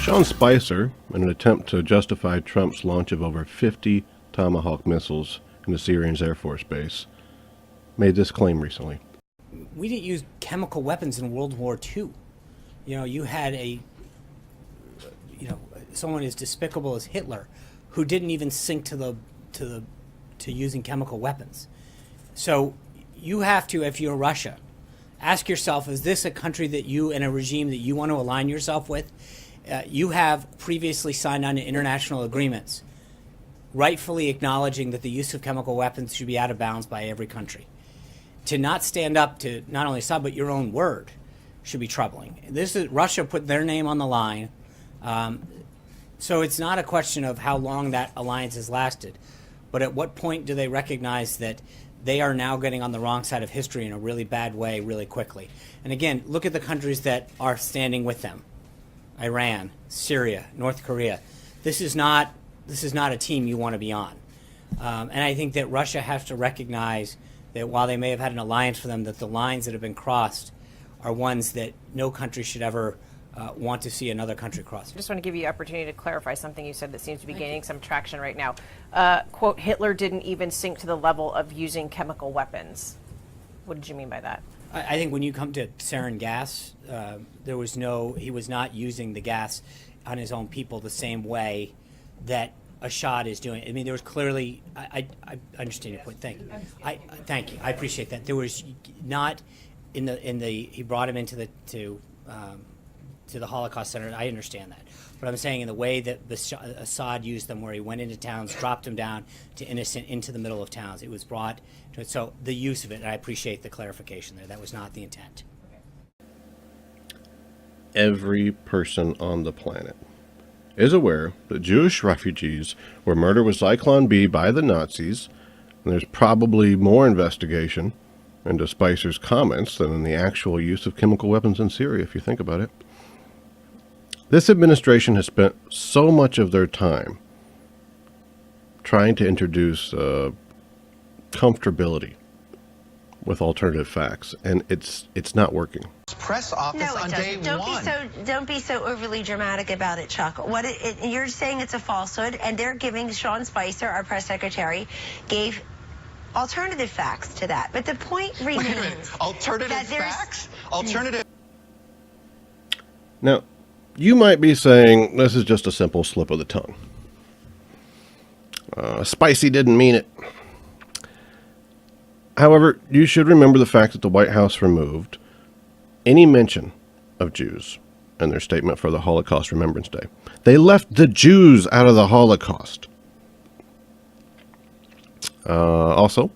Sean Spicer, in an attempt to justify Trump's launch of over 50 Tomahawk missiles in the Syrian Air Force Base, made this claim recently. We didn't use chemical weapons in World War II. You had someone as despicable as Hitler, who didn't even sink to using chemical weapons. So you have to, if you're Russia, ask yourself: is this a country that you, and a regime that you want to align yourself with? You have previously signed on to international agreements, rightfully acknowledging that the use of chemical weapons should be out of bounds by every country. To not stand up to not only Assad, but your own word should be troubling. This is Russia put their name on the line. So it's not a question of how long that alliance has lasted, but at what point do they recognize that they are now getting on the wrong side of history in a really bad way really quickly? And again, look at the countries that are standing with them: Iran, Syria, North Korea. This is not a team you want to be on. And I think that Russia has to recognize that while they may have had an alliance for them, that the lines that have been crossed are ones that no country should ever want to see another country cross. I just want to give you the opportunity to clarify something you said that seems to be gaining some traction right now. Quote, Hitler didn't even sink to the level of using chemical weapons. What did you mean by that? I think when you come to sarin gas, he was not using the gas on his own people the same way that Assad is doing. I mean, there was clearly, I understand your point. Thank you. Thank you. I appreciate that. There was not he brought him into the Holocaust Center. I understand that. But I'm saying in the way that Assad used them, where he went into towns, dropped them down to innocent into the middle of towns, it was brought to it. So the use of it, and I appreciate the clarification there. That was not the intent. Every person on the planet is aware that Jewish refugees were murdered with Zyklon B by the Nazis, and there's probably more investigation into Spicer's comments than in the actual use of chemical weapons in Syria, if you think about it. This administration has spent so much of their time trying to introduce comfortability with alternative facts, and it's not working. Press office on day one. Don't be so overly dramatic about it, Chuck. You're saying it's a falsehood, and they're giving Sean Spicer, our press secretary, gave alternative facts to that. But the point remains. Alternative facts? Alternative. Now, you might be saying this is just a simple slip of the tongue. Spicy didn't mean it. However, you should remember the fact that the White House removed any mention of Jews in their statement for the Holocaust Remembrance Day. They left the Jews out of the Holocaust. Also,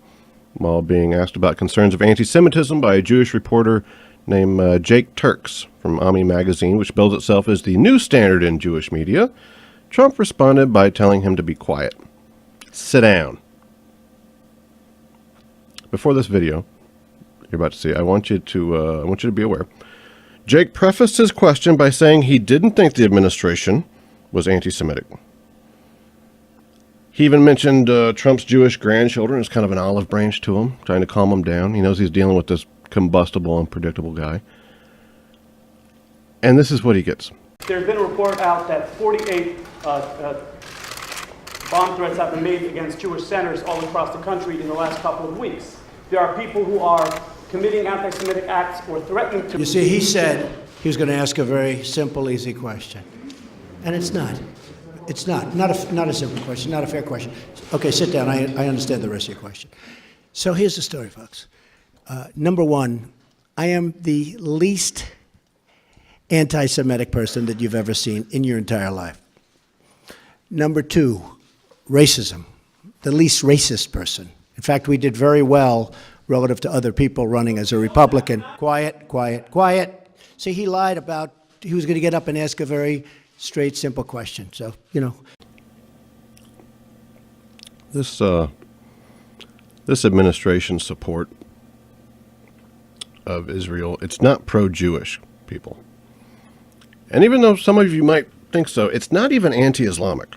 while being asked about concerns of anti-Semitism by a Jewish reporter named Jake Turks from Ami magazine, which bills itself as the new standard in Jewish media, Trump responded by telling him to be quiet. Sit down. Before this video you're about to see, I want you to be aware. Jake prefaced his question by saying he didn't think the administration was anti-Semitic. He even mentioned Trump's Jewish grandchildren as kind of an olive branch to him, trying to calm him down. He knows he's dealing with this combustible, unpredictable guy. And this is what he gets. There's been a report out that 48 bomb threats have been made against Jewish centers all across the country in the last couple of weeks. There are people who are committing anti-Semitic acts or threatening to. You see, he said he was going to ask a very simple, easy question. And it's not. It's not a simple question, not a fair question. Okay, sit down. I understand the rest of your question. So here's the story, folks. Number one, I am the least anti-Semitic person that you've ever seen in your entire life. Number two, racism, the least racist person. In fact, we did very well relative to other people running as a Republican. Quiet, quiet, quiet. See, he lied about, he was going to get up and ask a very straight, simple question. So, you know. This administration's support of Israel, it's not pro-Jewish, people. And even though some of you might think so, it's not even anti-Islamic.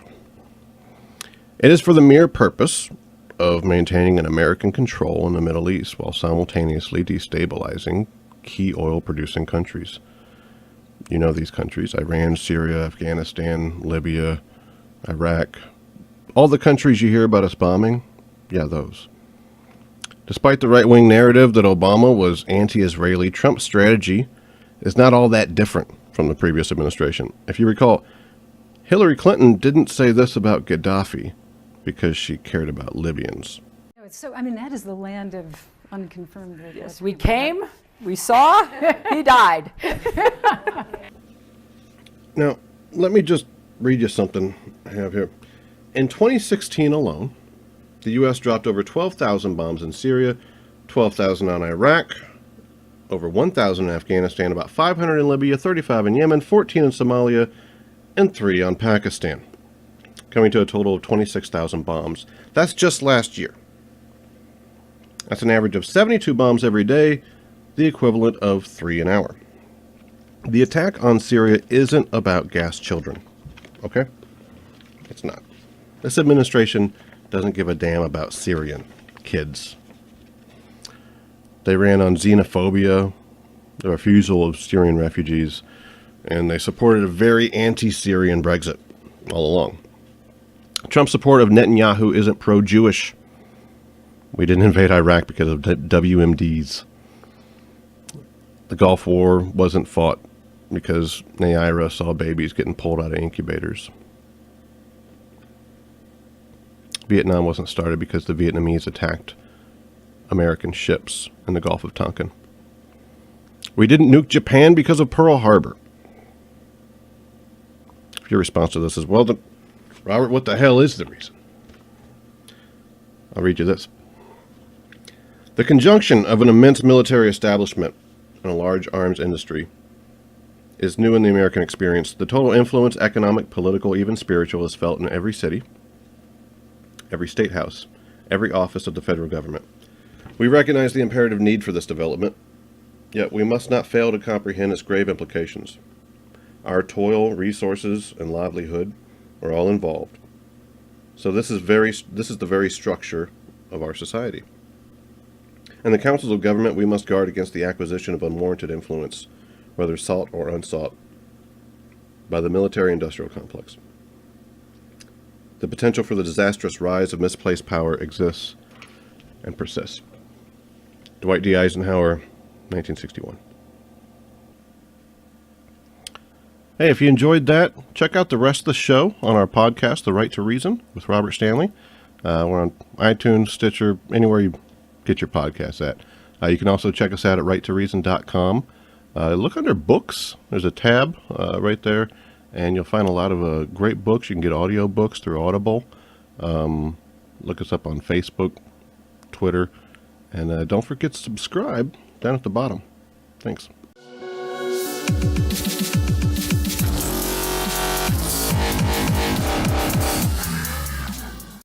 It is for the mere purpose of maintaining an American control in the Middle East while simultaneously destabilizing key oil-producing countries. You know these countries: Iran, Syria, Afghanistan, Libya, Iraq. All the countries you hear about us bombing, yeah, those. Despite the right-wing narrative that Obama was anti-Israeli, Trump's strategy is not all that different from the previous administration. If you recall, Hillary Clinton didn't say this about Gaddafi because she cared about Libyans. So, I mean, that is the land of unconfirmed. Yes, we came, we saw, he died. Now, let me just read you something I have here. In 2016 alone, the U.S. dropped over 12,000 bombs in Syria, 12,000 on Iraq, over 1,000 in Afghanistan, about 500 in Libya, 35 in Yemen, 14 in Somalia, and 3 on Pakistan, coming to a total of 26,000 bombs. That's just last year. That's an average of 72 bombs every day, the equivalent of 3 an hour. The attack on Syria isn't about gas children, okay? It's not. This administration doesn't give a damn about Syrian kids. They ran on xenophobia, the refusal of Syrian refugees, and they supported a very anti-Syrian Brexit all along. Trump's support of Netanyahu isn't pro-Jewish. We didn't invade Iraq because of WMDs. The Gulf War wasn't fought because Naira saw babies getting pulled out of incubators. Vietnam wasn't started because the Vietnamese attacked American ships in the Gulf of Tonkin. We didn't nuke Japan because of Pearl Harbor. If your response to this is, well, then, Robert, what the hell is the reason? I'll read you this. The conjunction of an immense military establishment and a large arms industry is new in the American experience. The total influence, economic, political, even spiritual, is felt in every city, every state house, every office of the federal government. We recognize the imperative need for this development, yet we must not fail to comprehend its grave implications. Our toil, resources, and livelihood are all involved. So this is the very structure of our society. In the councils of government, we must guard against the acquisition of unwarranted influence, whether sought or unsought, by the military-industrial complex. The potential for the disastrous rise of misplaced power exists and persists. Dwight D. Eisenhower, 1961. Hey, if you enjoyed that, check out the rest of the show on our podcast, The Right to Reason, with Robert Stanley. We're on iTunes, Stitcher, anywhere you get your podcasts at. You can also check us out at righttoreason.com. Look under books. There's a tab right there, and you'll find a lot of great books. You can get audio books through Audible. Look us up on Facebook, Twitter, and don't forget to subscribe down at the bottom. Thanks.